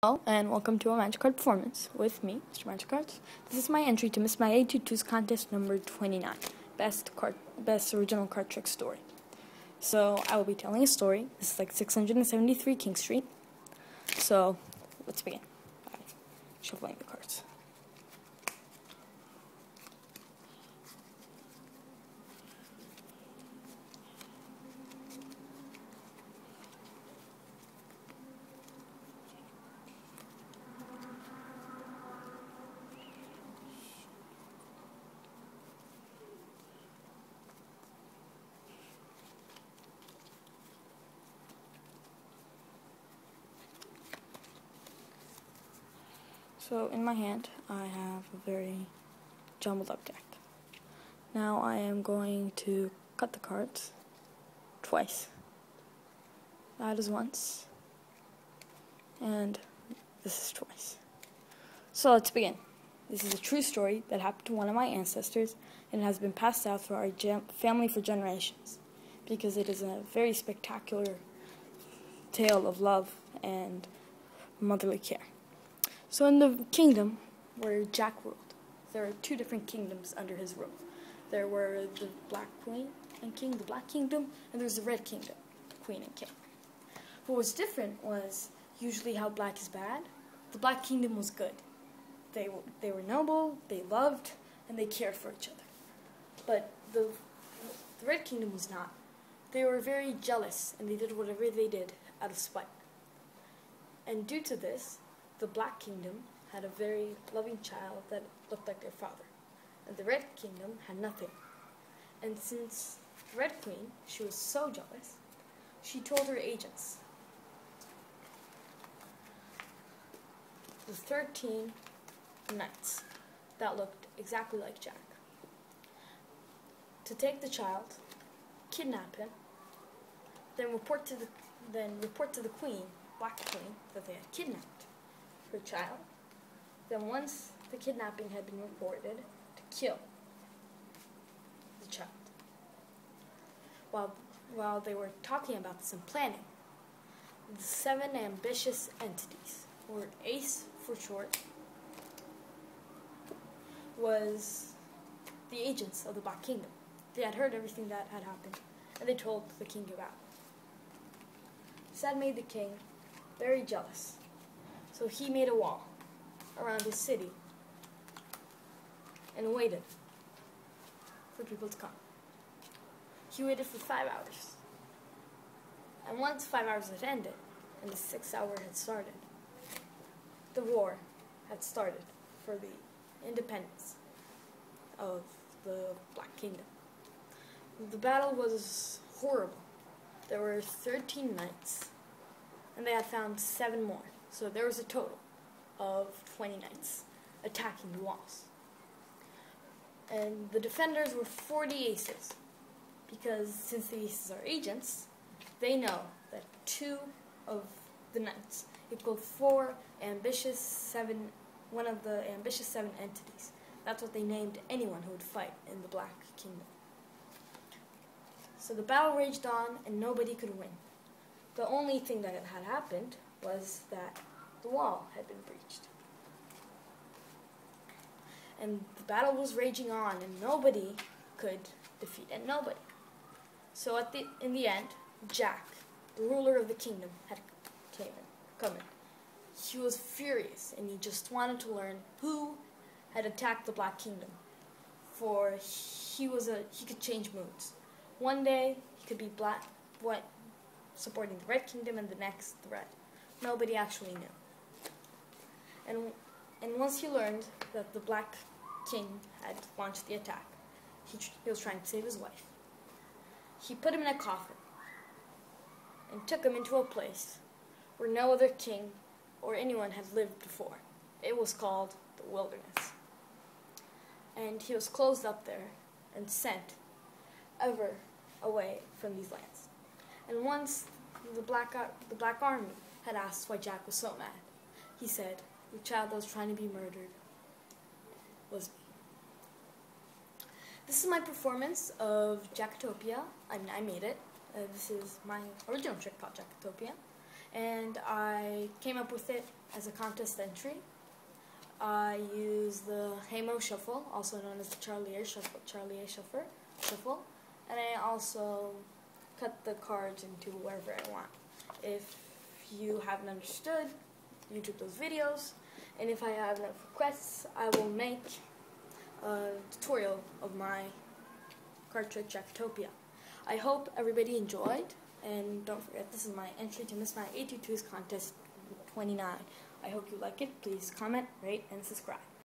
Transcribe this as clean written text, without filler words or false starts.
Hello, and welcome to a Magic Card performance with me, MrMagiccardz. This is my entry to Miss My 822's contest number 29, Best Original Card Trick Story. So, I will be telling a story. This is like 673 King Street. So, let's begin by shuffling the cards. So, in my hand, I have a very jumbled up deck. Now I am going to cut the cards twice. That is once, and this is twice. So let's begin. This is a true story that happened to one of my ancestors, and it has been passed out through our family for generations, because it is a very spectacular tale of love and motherly care. So in the kingdom where Jack ruled, there are two different kingdoms under his rule. There were the Black Queen and King, the Black Kingdom, and there's the Red Kingdom, the Queen and King. What was different was usually how black is bad. The Black Kingdom was good. They were noble, they loved, and they cared for each other. But the Red Kingdom was not. They were very jealous, and they did whatever they did out of spite. And due to this, the Black Kingdom had a very loving child that looked like their father, and the Red Kingdom had nothing. And since the Red Queen, she was so jealous, she told her agents, the 13 knights that looked exactly like Jack, to take the child, kidnap him, then report to the Queen, Black Queen, that they had kidnapped her child. Then once the kidnapping had been reported, to kill the child. While they were talking about this and planning, the 7 ambitious entities, or ACE for short, was the agents of the Black Kingdom. They had heard everything that had happened, and they told the king about it. This had made the king very jealous. So he made a wall around his city and waited for people to come. He waited for 5 hours. And once 5 hours had ended and the 6th hour had started, the war had started for the independence of the Black Kingdom. The battle was horrible. There were 13 knights, and they had found 7 more. So there was a total of 20 knights attacking the walls. And the defenders were 40 aces, because since the aces are agents, they know that 2 of the knights equal 4 ambitious 7, one of the ambitious 7 entities. That's what they named anyone who would fight in the Black Kingdom. So the battle raged on, and nobody could win. The only thing that had happened was that the wall had been breached. And the battle was raging on, and nobody could defeat nobody. So in the end, Jack, the ruler of the kingdom, had come in. He was furious, and he just wanted to learn who had attacked the Black Kingdom. For he could change moods. One day he could be supporting the Red Kingdom, and the next the Red. Nobody actually knew. And once he learned that the Black King had launched the attack, he was trying to save his wife. He put him in a coffin and took him into a place where no other king or anyone had lived before. It was called the wilderness. And he was closed up there and sent ever away from these lands. And once the Black Army had asked why Jack was so mad, he said, "The child that was trying to be murdered was me." This is my performance of Jackotopia. I made it. This is my original trick called Jackotopia. and I came up with it as a contest entry. I used the Hamo Shuffle, also known as the Charlie A Shuffle, and I also cut the cards into wherever I want. If you haven't understood, YouTube those videos, and if I have enough requests, I will make a tutorial of my card trick Jackotopia. I hope everybody enjoyed, and don't forget, this is my entry to Miss My 822's contest 29. I hope you like it. Please comment, rate, and subscribe.